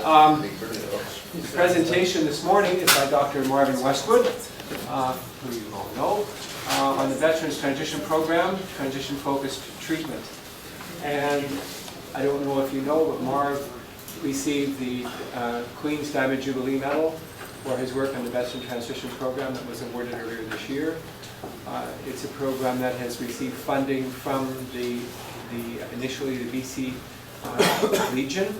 The presentation this morning is by Dr. Marvin Westwood, who you all know, on the Veterans Transition Program, Transition-Focused Treatment. And I don't know if you know, but Marv received the Queen's Diamond Jubilee Medal for his work on the Veteran Transition Program that was awarded earlier this year. It's a program that has received funding from initially the BC Legion,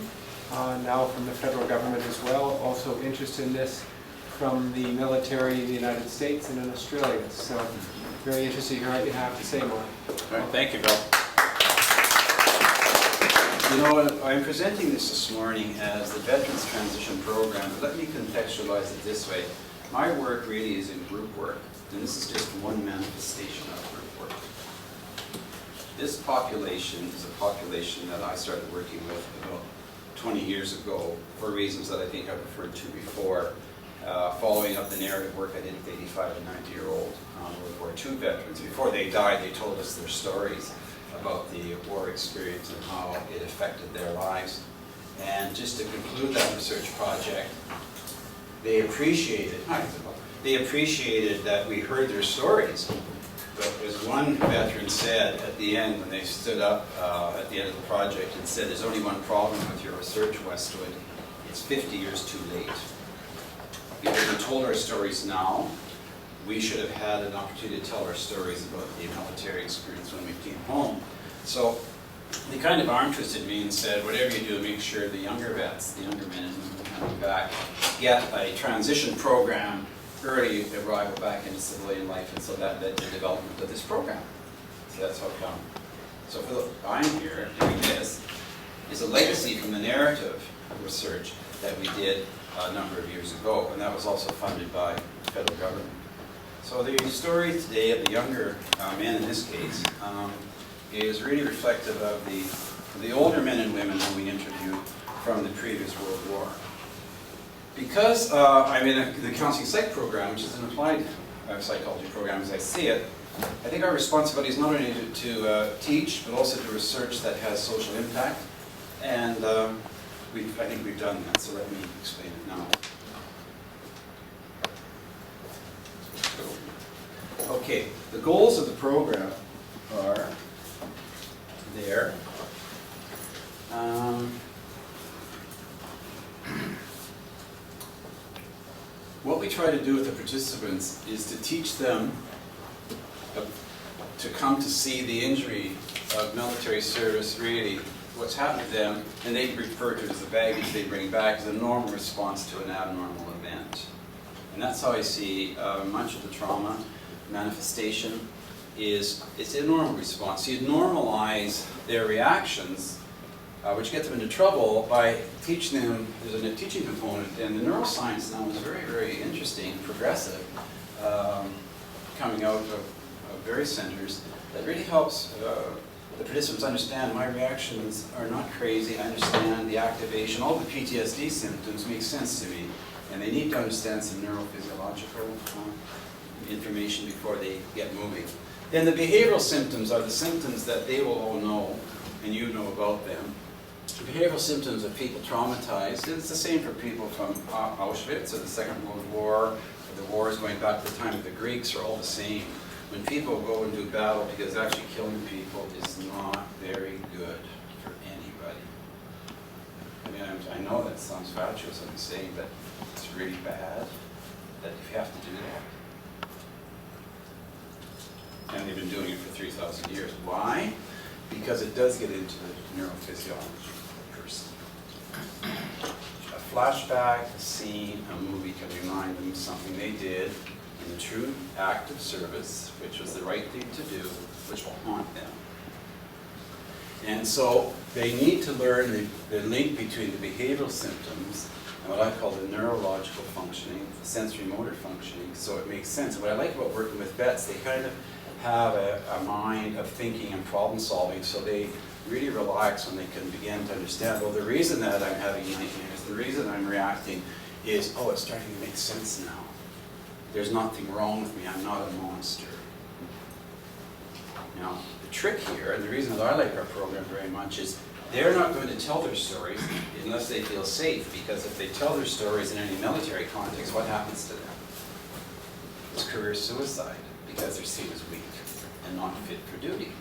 now from the federal government as well. Also interest in this from the military in the United States and in Australia. So very interested to hear what you have to say, Mark. All right, thank you, Bill. You know, I'm presenting this morning as the Veterans Transition Program, but let me contextualize it this way. My work really is in group work, and this is just one manifestation of group work. This population is a population that I started working with about 20 years ago for reasons that I think I've referred to before, following up the narrative work I did with 85 and 90-year-old World War II veterans. Before they died, they told us their stories about the war experience and how it affected their lives. And just to conclude that research project, they appreciated that we heard their stories. But as one veteran said at the end, when they stood up at the end of the project and said, "There's only one problem with your research, Westwood. It's 50 years too late. If we told our stories now, we should have had an opportunity to tell our stories about the military experience when we came home." So they kind of arm twisted me and said, whatever you do, make sure the younger vets, the younger men and women coming back, get a transition program, early arrival back into civilian life, and so that led to the development of this program. So that's how come. So I'm here doing this is a legacy from the narrative research that we did a number of years ago, and that was also funded by the federal government. So the story today of the younger men in this case is really reflective of the older men and women who we interviewed from the previous World War. Because I'm in the Counselling Psych program, which is an applied psychology program as I see it, I think our responsibility is not only to teach, but also to research that has social impact. And I think we've done that, so let me explain it now. Okay, the goals of the program are there. What we try to do with the participants is to teach them to come to see the injury of military service, really what's happened to them, and they refer to it as the baggage they bring back as a normal response to an abnormal event. And that's how I see much of the trauma manifestation is it's a normal response. So you normalize their reactions, which get them into trouble by teaching them. There's a teaching component, and the neuroscience now is very, very interesting, progressive, coming out of various centers that really helps the participants understand my reactions are not crazy. I understand the activation, all the PTSD symptoms make sense to me, and they need to understand some neurophysiological information before they get moving. Then the behavioral symptoms are the symptoms that they will all know, and you know about them. The behavioral symptoms of people traumatized, and it's the same for people from Auschwitz or the Second World War, or the wars going back to the time of the Greeks are all the same. When people go and do battle, because actually killing people is not very good for anybody. I mean, I know that sounds fatuous, I'm saying, but it's really bad that you have to do that. And they've been doing it for 3,000 years. Why? Because it does get into the neurophysiology of the person. A flashback, a scene, a movie can remind them of something they did in the true act of service, which was the right thing to do, which will haunt them. And so they need to learn the link between the behavioral symptoms and what I call the neurological functioning, the sensory motor functioning, so it makes sense. And what I like about working with vets, they kind of have a mind of thinking and problem solving, so they really relax when they can begin to understand, well, the reason that I'm having nightmares, the reason I'm reacting is, oh, it's starting to make sense now. There's nothing wrong with me, I'm not a monster. Now, the trick here, and the reason that I like our program very much is they're not going to tell their stories unless they feel safe, because if they tell their stories in any military context, what happens to them? It's career suicide, because they're seen as weak and not fit for duty.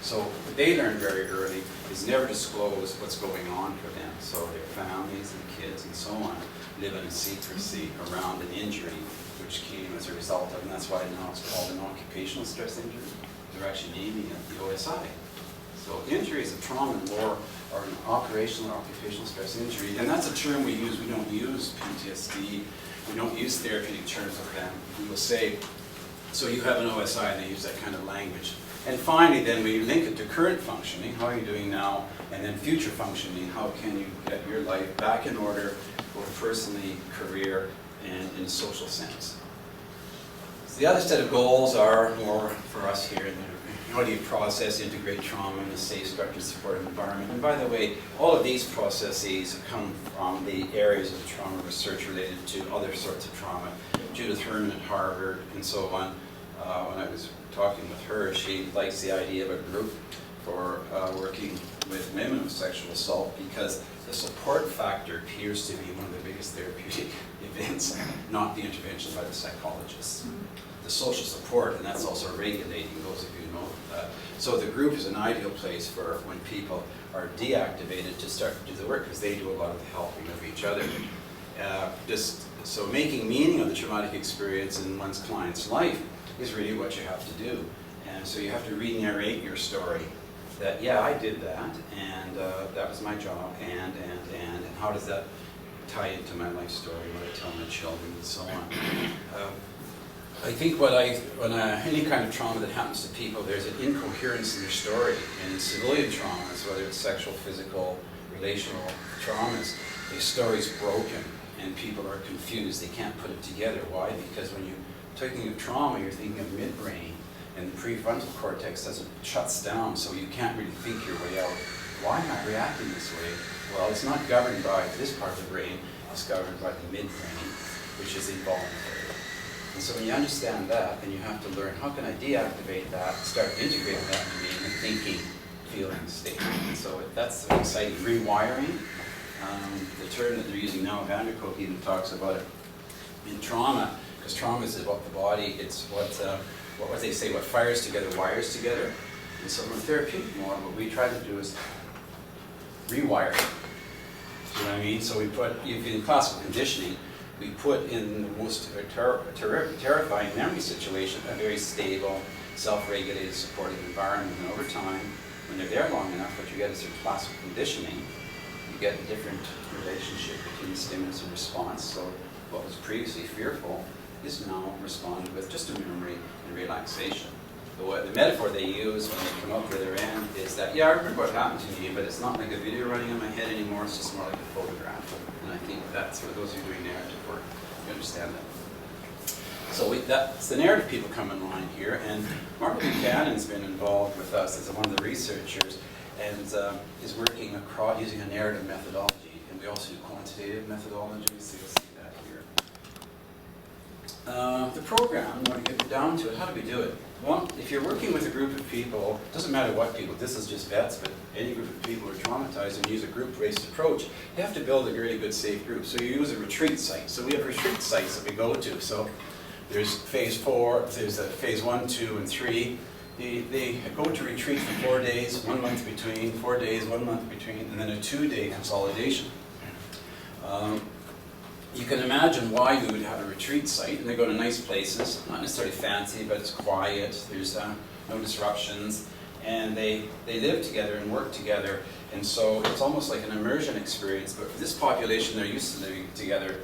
So what they learn very early is never disclose what's going on for them. So their families and kids and so on live in a secrecy around an injury which came as a result of, and that's why now it's called an occupational stress injury. They're actually naming it the OSI. So injuries of trauma and war are an operational or occupational stress injury, and that's a term we use. We don't use PTSD. We don't use therapeutic terms of them. We will say, so you have an OSI, and they use that kind of language. And finally, then we link it to current functioning, how are you doing now, and then future functioning, how can you get your life back in order, both personally, career, and in a social sense. So the other set of goals are more for us here in the how do you process, integrate trauma in a safe, structured, supportive environment. And by the way, all of these processes come from the areas of trauma research related to other sorts of trauma. Judith Herman at Harvard and so on. When I was talking with her, she likes the idea of a group for working with women with sexual assault, because the support factor appears to be one of the biggest therapeutic events, not the intervention by the psychologist. The social support, and that's also regulating, those of you who know that. So the group is an ideal place for when people are deactivated to start to do the work, because they do a lot of the helping of each other. So making meaning of the traumatic experience in one's client's life is really what you have to do. And so you have to re-narrate your story. That, yeah, I did that, and that was my job, and how does that tie into my life story, what I tell my children, and so on. I think any kind of trauma that happens to people, there's an incoherence in their story. And in civilian traumas, whether it's sexual, physical, relational traumas, the story's broken and people are confused. They can't put it together. Why? Because when you're talking of trauma, you're thinking of midbrain, and the prefrontal cortex shuts down, so you can't really think your way out. Why am I reacting this way? Well, it's not governed by this part of the brain, it's governed by the midbrain, which is involuntary. And so when you understand that, then you have to learn, how can I deactivate that, start integrating that into being a thinking, feeling state. And so that's an exciting rewiring. The term that they're using now, Van der Kolk even talks about it in trauma, because trauma is about the body, it's what they say, what fires together, wires together. And so from a therapeutic model, what we try to do is rewire. You know what I mean? So we put, if in classical conditioning, we put in the most terrifying memory situation a very stable, self-regulated, supportive environment. And over time, when they're there long enough, what you get is through classical conditioning, you get a different relationship between stimulus and response. So what was previously fearful is now responded with just a memory and relaxation. The metaphor they use when they come out the other end is that, yeah, I remember what happened to me, but it's not like a video running in my head anymore, it's just more like a photograph. And I think that's for those who are doing narrative work, you understand that. So that's the narrative people come in line here, and Marvin Buchanan's been involved with us as one of the researchers, and is working across using a narrative methodology, and we also do quantitative methodologies, so you'll see that here. The program, I want to get down to it, how do we do it? Well, if you're working with a group of people, it doesn't matter what people, this is just vets, but any group of people who are traumatized and use a group-based approach, you have to build a really good, safe group. So you use a retreat site. So we have retreat sites that we go to. So there's phase 4, there's phase 1, 2, and 3. They go to retreat for 4 days, 1 month between, 4 days, 1 month between, and then a 2-day consolidation. You can imagine why we would have a retreat site, and they go to nice places, not necessarily fancy, but it's quiet, there's no disruptions, and they live together and work together, and so it's almost like an immersion experience, but for this population, they're used to living together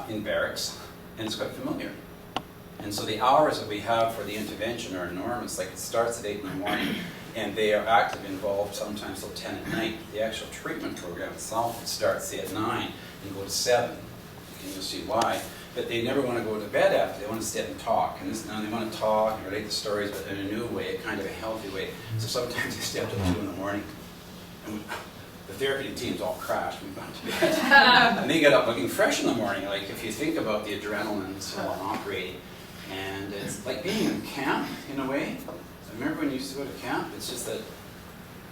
in barracks, and it's quite familiar. And so the hours that we have for the intervention are enormous, like it starts at 8 in the morning, and they are active, involved sometimes till 10 at night. The actual treatment program itself starts, say, at 9 and go to 7. And you'll see why. But they never want to go to bed after. They want to sit and talk. And now they want to talk and relate the stories, but in a new way, a kind of a healthy way. So sometimes they stay up till 2 in the morning. And the therapy team's all crashed. We've gone to bed. And they get up looking fresh in the morning. Like if you think about the adrenaline and so on operating. And it's like being in camp in a way. I remember when you used to go to camp. It's just that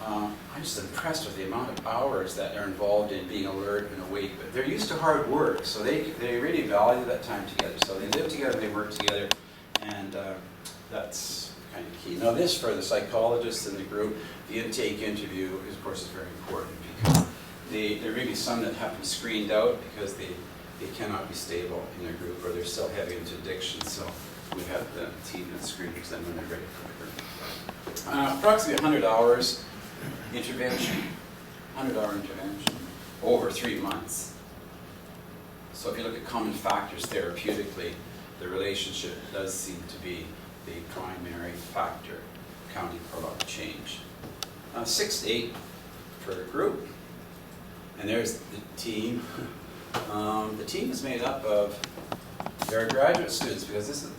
I'm just impressed with the amount of hours that are involved in being alert and awake. But they're used to hard work, so they really value that time together. So they live together, they work together, and that's kind of key. Now this, for the psychologists in the group, the intake interview is, of course, is very important, because there may be some that have to be screened out because they cannot be stable in their group, or they're still heavy into addiction. So we have the team that screens them when they're ready for the group. Approximately 100 hours intervention, 100-hour intervention over 3 months. So if you look at common factors therapeutically, the relationship does seem to be the primary factor accounting for a lot of change. 6 to 8 per group. And there's the team. The team is made up of, there are graduate students, because this is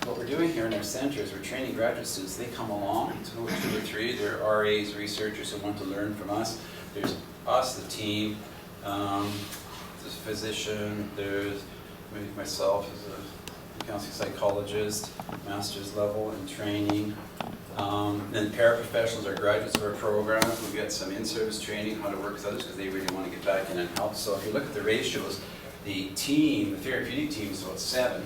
what we're doing here in our center is we're training graduate students. They come along, 2 or 3. There are RAs, researchers who want to learn from us. There's us, the team. There's a physician. There's myself as a counseling psychologist, master's level in training. Then paraprofessionals are graduates of our program who get some in-service training, how to work with others, because they really want to get back in and help. So if you look at the ratios, the team, the therapeutic team is about 7,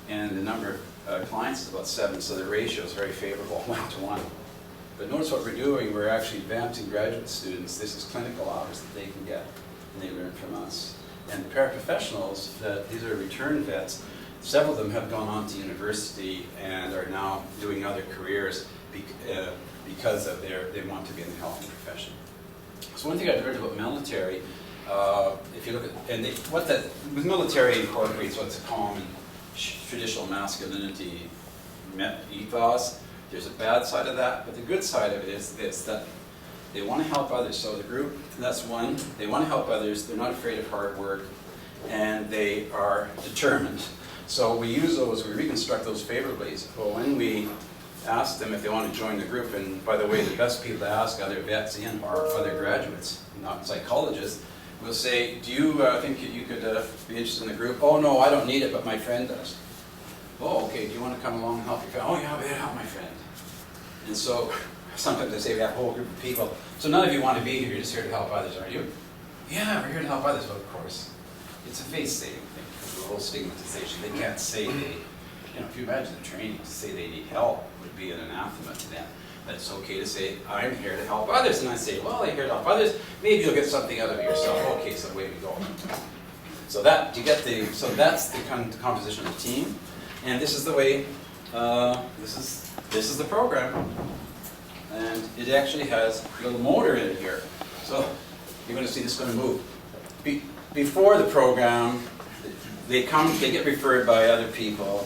and the number of clients is about 7, so the ratio is very favorable, 1 to 1. But notice what we're doing, we're actually advancing graduate students. This is clinical hours that they can get, and they learn from us. And the paraprofessionals, these are return vets. Several of them have gone on to university and are now doing other careers because of they want to be in the health profession. So one thing I've heard about military, if you look at, with military incorporates what's a common traditional masculinity ethos. There's a bad side of that, but the good side of it is this, that they want to help others. So the group, that's one, they want to help others, they're not afraid of hard work, and they are determined. So we use those, we reconstruct those favorably. Well, when we ask them if they want to join the group, and by the way, the best people to ask other vets in are other graduates, not psychologists. We'll say, do you think you could be interested in the group? Oh no, I don't need it, but my friend does. Oh, okay, do you want to come along and help your friend? Oh yeah, I'll help my friend. And so sometimes they say we have a whole group of people. So none of you want to be here, you're just here to help others, are you? Yeah, we're here to help others, but of course. It's a face-saving thing, because of the whole stigmatization. They can't say if you imagine the training to say they need help would be an anathema to them. But it's okay to say, I'm here to help others. And I say, well, I'm here to help others. Maybe you'll get something out of it yourself. Okay, so away we go. So that's the composition of the team. And this is the way, this is the program. And it actually has a little motor in it here. So you're going to see this going to move. Before the program, they get referred by other people,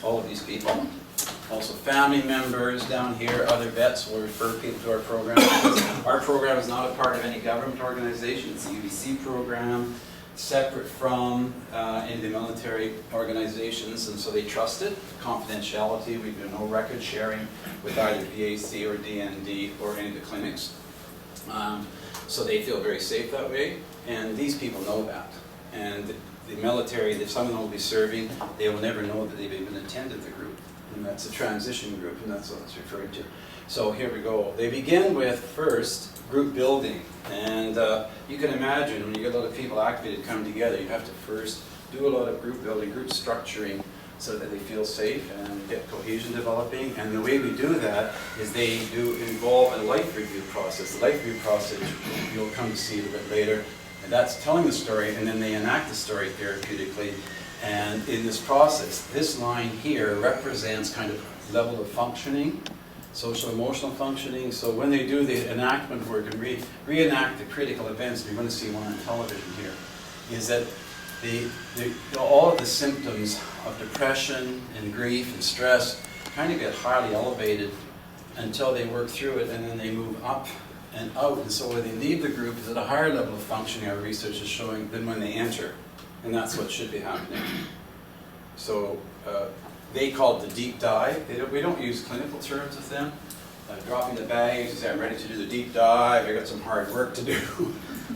all of these people. Also family members down here, other vets will refer people to our program. Our program is not a part of any government organization. It's a UBC program, separate from any of the military organizations, and so they trust it. Confidentiality, we do no record sharing with either VAC or DND or any of the clinics. So they feel very safe that way, and these people know that. And the military, if someone will be serving, they will never know that they've even attended the group. And that's a transition group, and that's what it's referred to. So here we go. They begin with, first, group building. And you can imagine, when you get a lot of people activated come together, you have to first do a lot of group building, group structuring, so that they feel safe and get cohesion developing. And the way we do that is they do involve a life review process. The life review process, you'll come to see a little bit later, and that's telling the story, and then they enact the story therapeutically. And in this process, this line here represents kind of level of functioning, social emotional functioning. So when they do the enactment work and reenact the critical events, you're going to see one on television here, is that all of the symptoms of depression and grief and stress kind of get highly elevated until they work through it, and then they move up and out. And so when they leave the group, is at a higher level of functioning, our research is showing, than when they enter. And that's what should be happening. So they call it the deep dive. We don't use clinical terms with them. Dropping the bags, you say, I'm ready to do the deep dive, I got some hard work to do,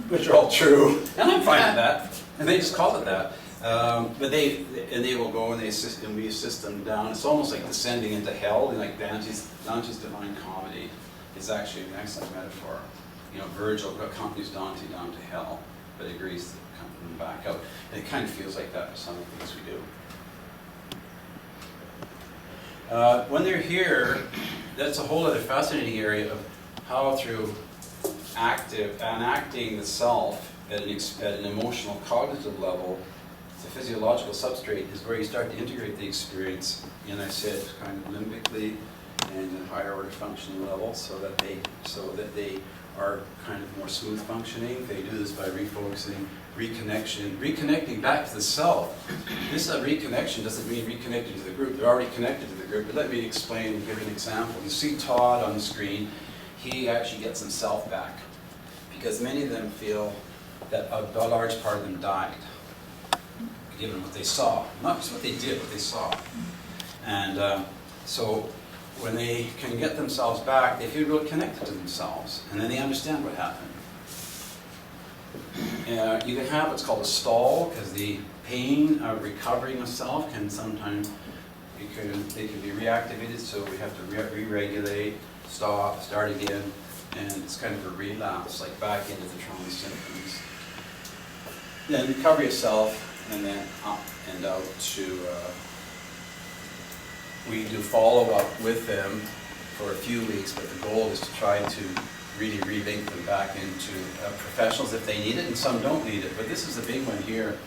which are all true. And I'm fine with that. And they just call it that. But they will go and we assist them down. It's almost like descending into hell, like Dante's Divine Comedy. is actually an excellent metaphor. You know, Virgil accompanies Dante down to hell, but agrees to accompany him back out. And it kind of feels like that for some of the things we do. When they're here, that's a whole other fascinating area of how through enacting the self at an emotional, cognitive level, the physiological substrate is where you start to integrate the experience, and I said kind of limbically and at higher order functioning level, so that they are kind of more smooth functioning. They do this by refocusing, reconnecting back to the self. This reconnection doesn't mean reconnecting to the group. They're already connected to the group. But let me explain and give an example. You see Todd on the screen. He actually gets himself back because many of them feel that a large part of them died, given what they saw. Not just what they did, what they saw. And so when they can get themselves back, they feel really connected to themselves, and then they understand what happened. You can have what's called a stall, because the pain of recovering a self can sometimes, they can be reactivated, so we have to re-regulate, stop, start again, and it's kind of a relapse, like back into the trauma symptoms. Then recovery of self, and then up and out to we do follow-up with them for a few weeks, but the goal is to try to really relink them back into professionals if they need it, and some don't need it. But this is a big one here.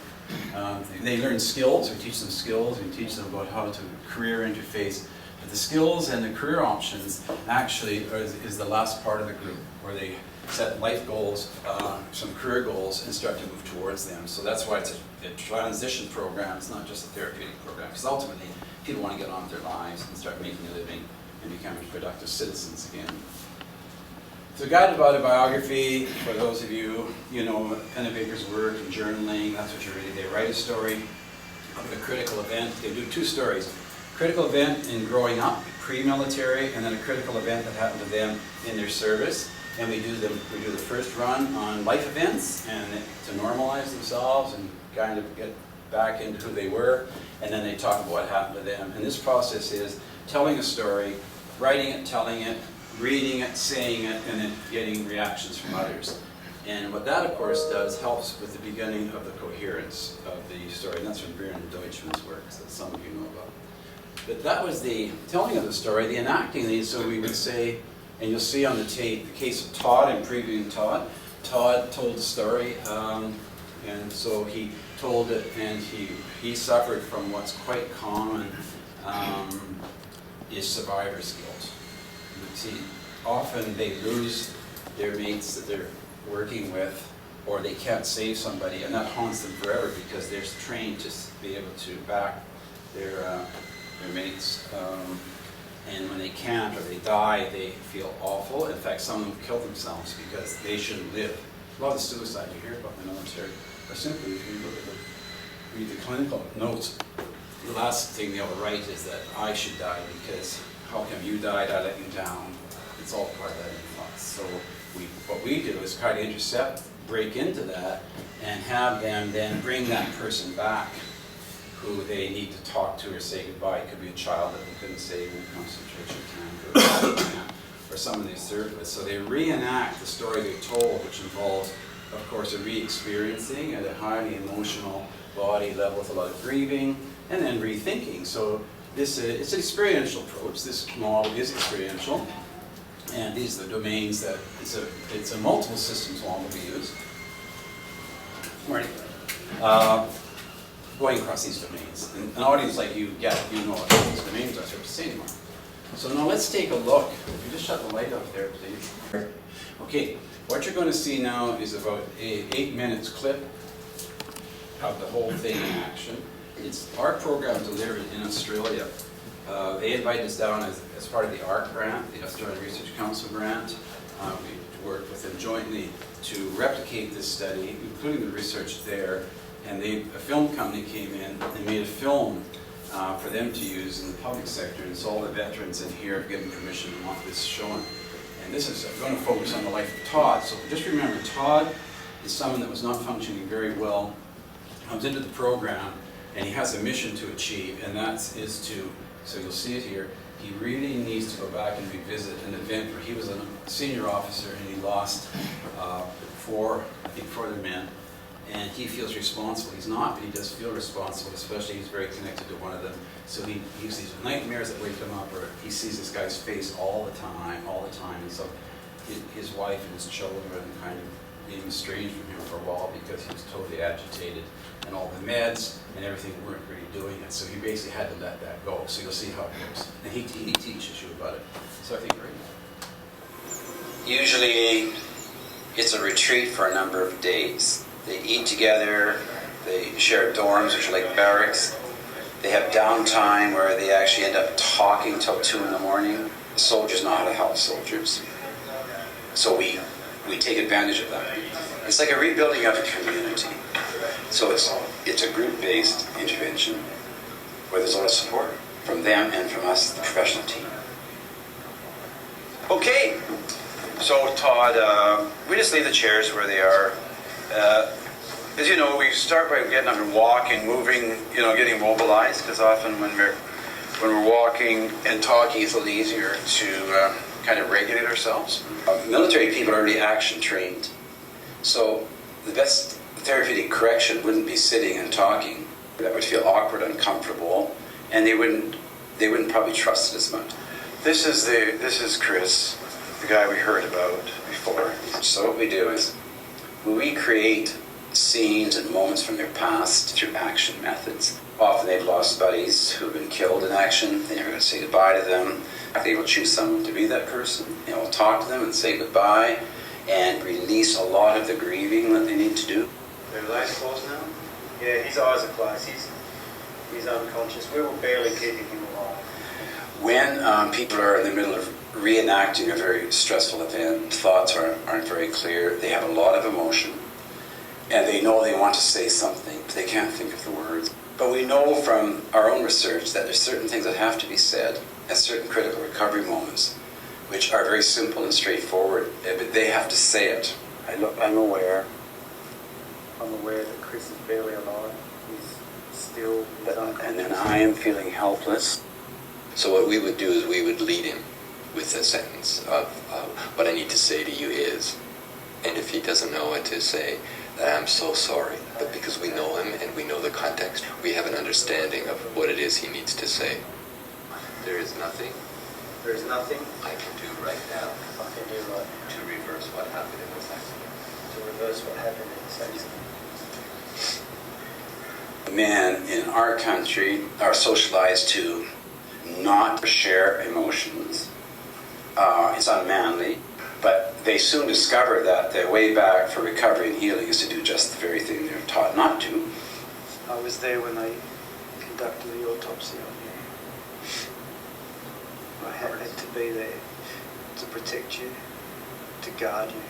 They learn skills, we teach them skills, we teach them about how to career interface. But the skills and the career options actually is the last part of the group, where they set life goals, some career goals, and start to move towards them. So that's why it's a transition program. It's not just a therapeutic program, because ultimately people want to get on with their lives and start making a living and becoming productive citizens again. So guided autobiography, for those of you, you know, pen and paper's work and journaling, that's what you're reading. They write a story of a critical event. They do two stories. Critical event in growing up, pre-military, and then a critical event that happened to them in their service. And we do the first run on life events and to normalize themselves and kind of get back into who they were. And then they talk about what happened to them. And this process is telling a story, writing it, telling it, reading it, saying it, and then getting reactions from others. And what that, of course, does helps with the beginning of the coherence of the story. And that's from Brian Deutschman's work, that some of you know about. But that was the telling of the story, the enacting these. So we would say, and you'll see on the tape, the case of Todd and previewing Todd. Todd told the story, and so he told it, and he suffered from what's quite common is survivor's guilt. See, often they lose their mates that they're working with, or they can't save somebody, and that haunts them forever because they're trained to be able to back their mates. And when they can't or they die, they feel awful. In fact, some of them kill themselves because they shouldn't live. A lot of the suicide you hear about in the military are simply, if you look at read the clinical notes, the last thing they'll write is that I should die because how come you died, I let you down. It's all part of that influx. So what we do is try to intercept, break into that, and have them then bring that person back who they need to talk to or say goodbye. It could be a child that they couldn't save in a concentration camp, or someone they served with. So they reenact the story they told, which involves, of course, a re-experiencing at a highly emotional body level with a lot of grieving, and then rethinking. So it's an experiential approach. This model is experiential, and these are the domains that it's a multiple systems model we use. Going across these domains. And an audience like you know what these domains are, so I have to say anymore. So now let's take a look. If you just shut the light off there, please. Okay, what you're going to see now is about an 8 minutes clip of the whole thing in action. It's our program delivered in Australia. They invited us down as part of the ARC grant, the Australian Research Council grant. We worked with them jointly to replicate this study, including the research there. And a film company came in and made a film for them to use in the public sector. And so all the veterans in here have given permission to want this shown. And this is going to focus on the life of Todd. So just remember, Todd is someone that was not functioning very well, comes into the program, and he has a mission to achieve, and that is to, so you'll see it here, he really needs to go back and revisit an event where he was a senior officer and he lost four other men, and he feels responsible. He's not, but he does feel responsible, especially he's very connected to one of them. So he has these nightmares that wake him up, or he sees this guy's face all the time, and so his wife and his children kind of being estranged from him for a while because he was totally agitated, and all the meds and everything weren't really doing it. So he basically had to let that go. So you'll see how it goes. And he teaches you about it. So I think great. Usually it's a retreat for a number of days. They eat together, they share dorms, which are like barracks. They have downtime where they actually end up talking till 2 in the morning. The soldiers know how to help soldiers. So we take advantage of that. It's like a rebuilding of a community. So it's a group-based intervention where there's a lot of support from them and from us, the professional team. Okay, so Todd, we just leave the chairs where they are. As you know, we start by getting up and walking, moving, getting mobilized, because often when we're walking and talking, it's a little easier to kind of regulate ourselves. Military people are already action trained. So the best therapeutic correction wouldn't be sitting and talking. That would feel awkward, uncomfortable, and they wouldn't probably trust it as much. This is Chris, the guy we heard about before. So what we do is we recreate scenes and moments from their past through action methods. Often they've lost buddies who've been killed in action. They never got to say goodbye to them. They will choose someone to be that person. We'll talk to them and say goodbye and release a lot of the grieving that they need to do. Their eyes closed now? Yeah, his eyes are closed. He's unconscious. We were barely keeping him alive. When people are in the middle of reenacting a very stressful event, thoughts aren't very clear, they have a lot of emotion, and they know they want to say something, but they can't think of the words. But we know from our own research that there's certain things that have to be said at certain critical recovery moments, which are very simple and straightforward, but they have to say it. I'm aware that Chris is barely alive. He's still unconscious. And then I am feeling helpless. So what we would do is we would lead him with a sentence of what I need to say to you is, and if he doesn't know what to say, I'm so sorry. But because we know him and we know the context, we have an understanding of what it is he needs to say. There is nothing I can do right now to reverse what happened in this accident. Men in our country are socialized to not share emotions. It's unmanly, but they soon discover that their way back for recovery and healing is to do just the very thing they're taught not to. I was there when they conducted the autopsy on you. I had to be there to protect you, to guard you.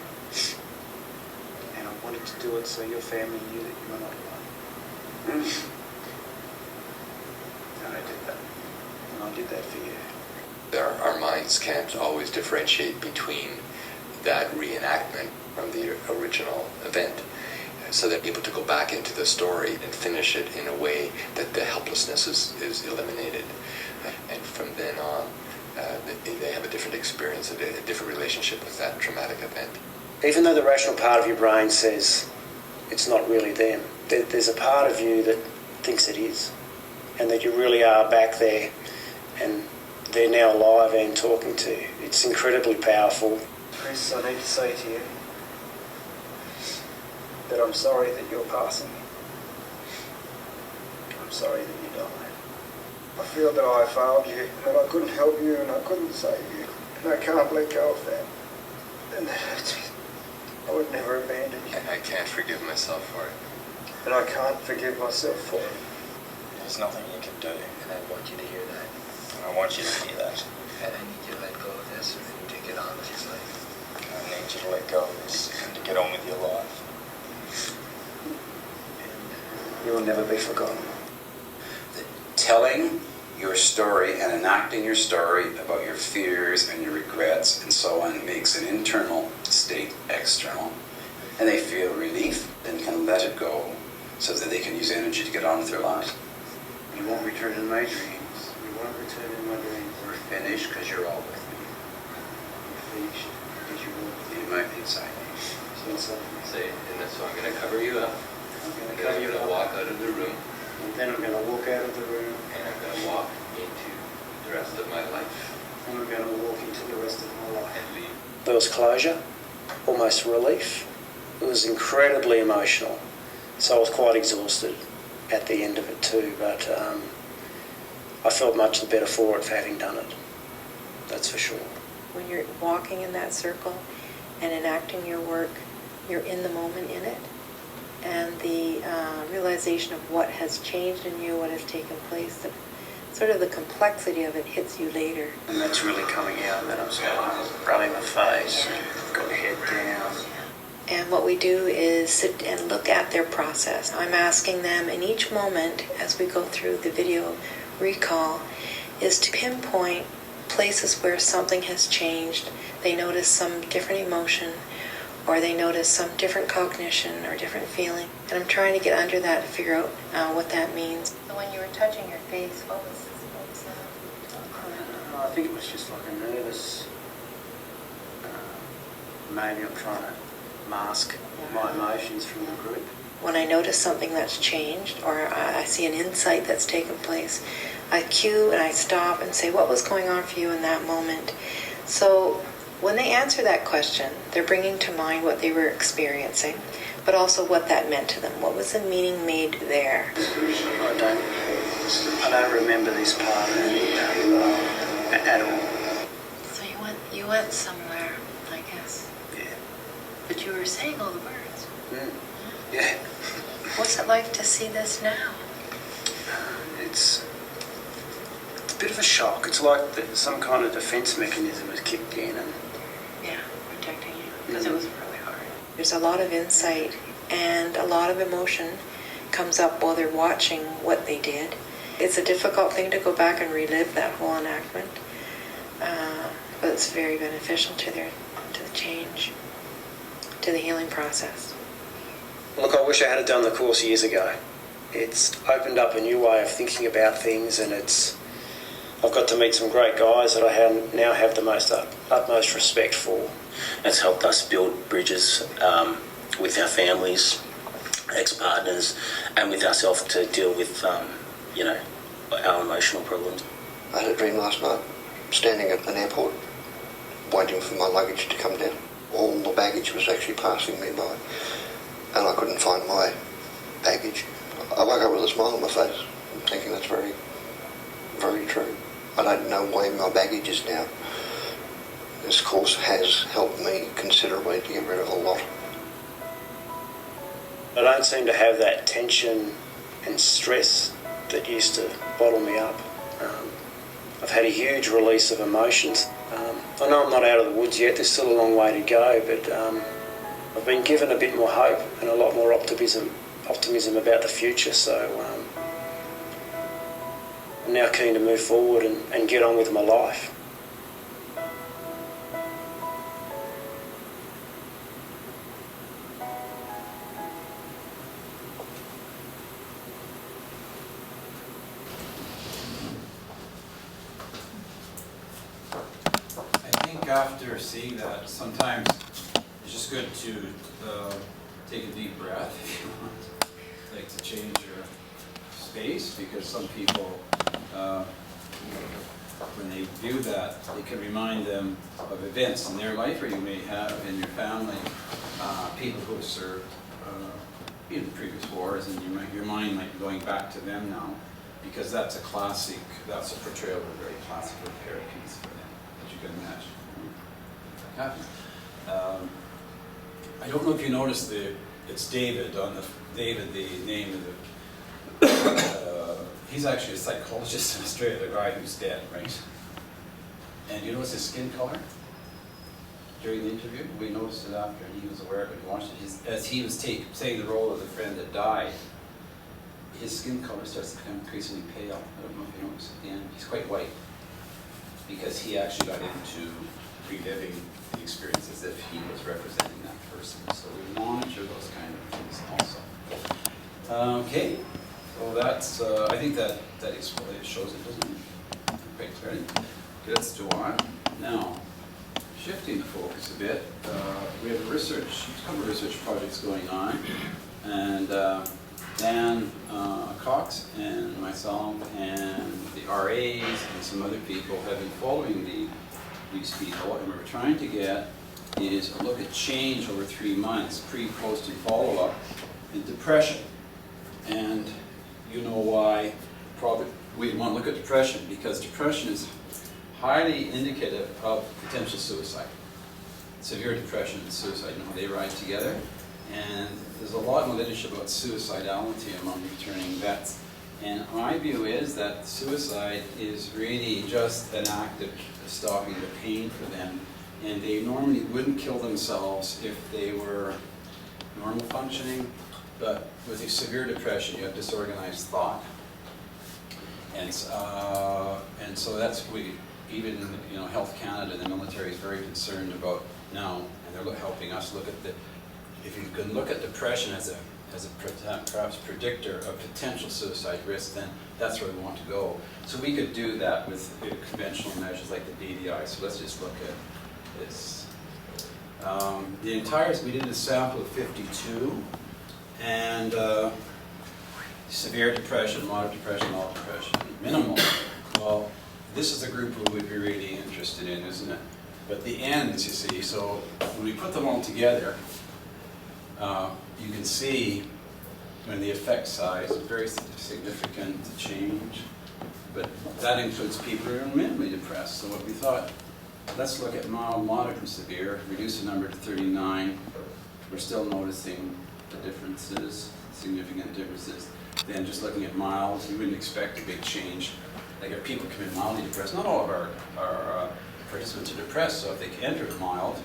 And I wanted to do it so your family knew that you were not alone. And I did that. And I did that for you. Our minds can't always differentiate between that reenactment from the original event, so they're able to go back into the story and finish it in a way that the helplessness is eliminated. And from then on, they have a different experience, a different relationship with that traumatic event. Even though the rational part of your brain says it's not really them, there's a part of you that thinks it is, and that you really are back there, and they're now alive and talking to you. It's incredibly powerful. Chris, I need to say to you that I'm sorry that you're passing. I'm sorry that you died. I feel that I failed you, and I couldn't help you, and I couldn't save you, and I can't let go of that. And I would never abandon you. And I can't forgive myself for it. And I can't forgive myself for it. There's nothing you can do. And I want you to hear that. I want you to hear that. And I need you to let go of this and to get on with your life. I need you to let go of this and to get on with your life. You will never be forgotten. Telling your story and enacting your story about your fears and your regrets and so on makes an internal state external. And they feel relief and can let it go so that they can use energy to get on with their lives. You won't return in my dreams. You won't return in my dreams. finished because you're all with me. Finished. Did you walk You might be inside me. Say, and so I'm going to cover you up. I'm going And to then cover I'm you going to up. walk out of the room. And then I'm going to walk out of the room. And I'm going to walk into the rest of my life. And I'm going to walk into the rest of my life. And leave. There was closure, almost relief. It was incredibly emotional. So I was quite exhausted at the end of it too, but I felt much the better for it for having done it. That's for sure. When you're walking in that circle and enacting your work, you're in the moment in it. And the realization of what has changed in you, what has taken place, sort of the complexity of it hits you later. And that's really coming out, and then I was rubbing my face, got my head down. And what we do is sit and look at their process. I'm asking them in each moment as we go through the video recall is to pinpoint places where something has changed. They notice some different emotion, or they notice some different cognition or different feeling. And I'm trying to get under that and figure out what that means. So when you were touching your face, what was that? I think it was just like a nervous, maybe I'm trying to mask my emotions from the group. When I notice something that's changed, or I see an insight that's taken place, I cue and I stop and say, what was going on for you in that moment? So when they answer that question, they're bringing to mind what they were experiencing, but also what that meant to them. What was the meaning made there? I don't remember this part at all. So you went somewhere, I guess. Yeah. But you were saying all the words. Mm. Yeah. What's it like to see this now? It's a bit of a shock. It's like some kind of defense mechanism has kicked in and Yeah, protecting you, because it was really hard. There's a lot of insight and a lot of emotion comes up while they're watching what they did. It's a difficult thing to go back and relive that whole enactment, but it's very beneficial to the change, to the healing process. look, I wish I had done the course years ago. It's opened up a new way of thinking about things, and I've got to meet some great guys that I now have the utmost respect for. It's helped us build bridges with our families, ex-partners, and with ourselves to deal with, our emotional problems. I had a dream last night, standing at an airport, waiting for my luggage to come down. All the baggage was actually passing me by, and I couldn't find my baggage. I woke up with a smile on my face, thinking that's very, very true. I don't know where my baggage is now. This course has helped me considerably to get rid of a lot. I don't seem to have that tension and stress that used to bottle me up. I've had a huge release of emotions. I know I'm not out of the woods yet, there's still a long way to go, but I've been given a bit more hope and a lot more optimism about the future, so I'm now keen to move forward and get on with my life. After seeing that, sometimes it's just good to take a deep breath if you want, like to change your space, because some people, when they do that, it can remind them of events in their life, or you may have in your family people who have served in the previous wars, and your mind might be going back to them now, because that's a portrayal of a very classic repair piece for them, as you can imagine. I don't know if you noticed it's David the name of the he's actually a psychologist in Australia, the guy who's dead, right? And you notice his skin color during the interview? We noticed it after he was aware of it and watched it. As he was saying the role of the friend that died, his skin color starts to become increasingly pale. I don't know if you noticed at the end. He's quite white because he actually got into reliving the experience as if he was representing that person. So we monitor those kind of things also. Okay, so that's, I think that shows it, doesn't it? Quite clearly. Let's go on. Now, shifting the focus a bit, we have a couple of research projects going on, and Dan Cox and myself and the RAs and some other people have been following these people, and what we're trying to get is a look at change over 3 months, pre, post, and follow-up in depression. And you know why probably we want to look at depression, because depression is highly indicative of potential suicide. Severe depression and suicide, you know, they ride together. And there's a lot of literature about suicidality among returning vets. And my view is that suicide is really just an act of stopping the pain for them. And they normally wouldn't kill themselves if they were normal functioning. But with a severe depression, you have disorganized thought. And so that's what even Health Canada, the military is very concerned about now, and they're helping us look at if you can look at depression as a perhaps predictor of potential suicide risk, then that's where we want to go. So we could do that with conventional measures like the DDI. So let's just look at this. We did a sample of 52, and severe depression, moderate depression, mild depression, minimal. Well, this is the group we would be really interested in, isn't it? But the ends, you see, so when we put them all together, you can see when the effect size is very significant change, but that includes people who are minimally depressed. So what we thought, let's look at mild, moderate, and severe, reduce the number to 39. We're still noticing the differences, significant differences. Then just looking at mild, you wouldn't expect a big change. Like if people come in mildly depressed, not all of our participants are depressed, so if they enter mild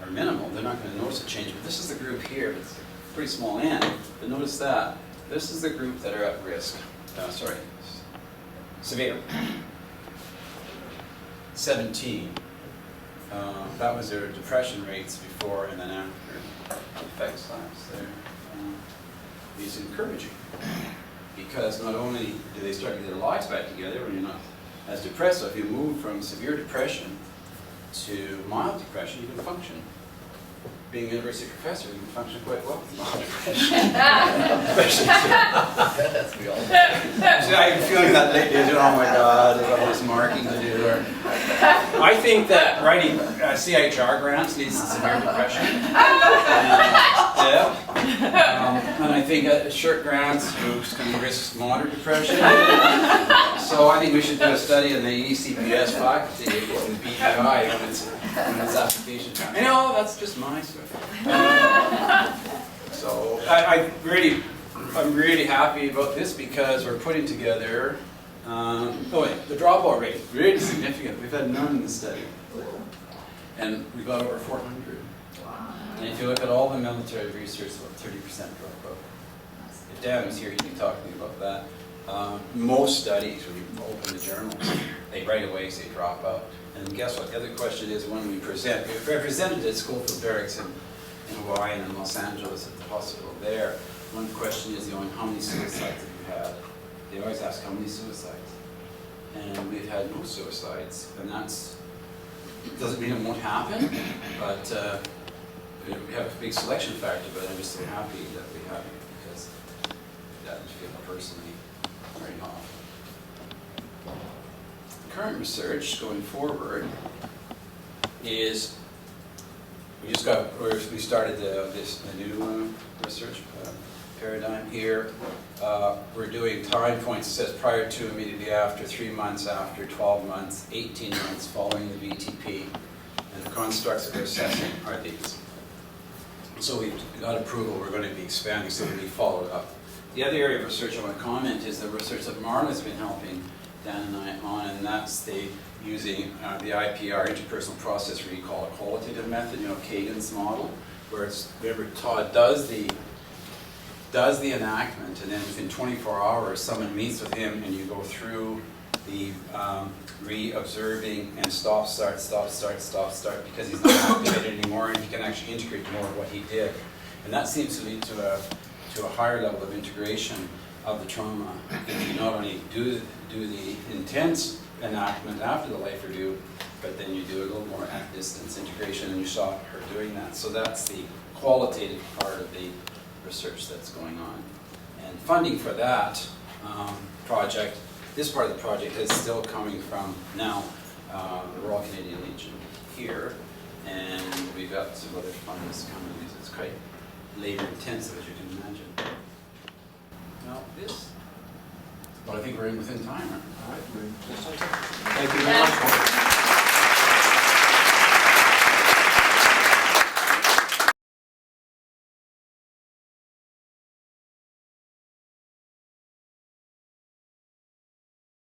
or minimal, they're not going to notice a change. But this is the group here, it's a pretty small n, but notice that. This is the group that are at risk. Severe. 17. That was their depression rates before and then after. Effect size there is encouraging, because not only do they start to get their lives back together when you're not as depressed, so if you move from severe depression to mild depression, you can function. Being a university professor, you can function quite well with mild depression. That's we all. See, I'm feeling that lately. Oh my God, there's all this marking to do. I think that writing CHR grants leads to severe depression. And I think short grants can risk moderate depression. So I think we should do a study on the ECPS faculty and BPI when it's application time. That's just my stuff. So I'm really happy about this because we're putting together. The dropout rate really significant. We've had none in the study, and we got over 400. And if you look at all the military research, about 30% dropout. If Dan was here, he'd be talking about that. Most studies, when you open the journals, they right away say dropout. And guess what? The other question is when we present. We've represented at Schofield Barracks in Hawaii and in Los Angeles at the hospital there. One question is, how many suicides have you had? They always ask how many suicides. And we've had no suicides. And doesn't mean it won't happen, but we have a big selection factor, but I'm just so happy that we have it because that would feel personally very hard. Current research going forward is we started the new research paradigm here. We're doing time points. It says prior to, immediately after, 3 months after, 12 months, 18 months following the VTP, and the constructs that we're assessing are these. So we've got approval. We're going to be expanding, so we'll be followed up. The other area of research I want to comment is the research that Marla's been helping Dan and I on, and that's using the IPR, interpersonal process recall, a qualitative method, Kagan's model, where Todd does the enactment, and then within 24 hours, someone meets with him, and you go through the re-observing and stop, start, because he's not activated anymore, and he can actually integrate more of what he did. And that seems to lead to a higher level of integration of the trauma. If you not only do the intense enactment after the life review, but then you do a little more at distance integration, and you saw her doing that. So that's the qualitative part of the research that's going on. And funding for that project, this part of the project is still coming from now the Royal Canadian Legion here, and we've got some other funds coming. It's quite labor intensive, as you can imagine. Now this, but I think we're in within time. All right. Thank you very much.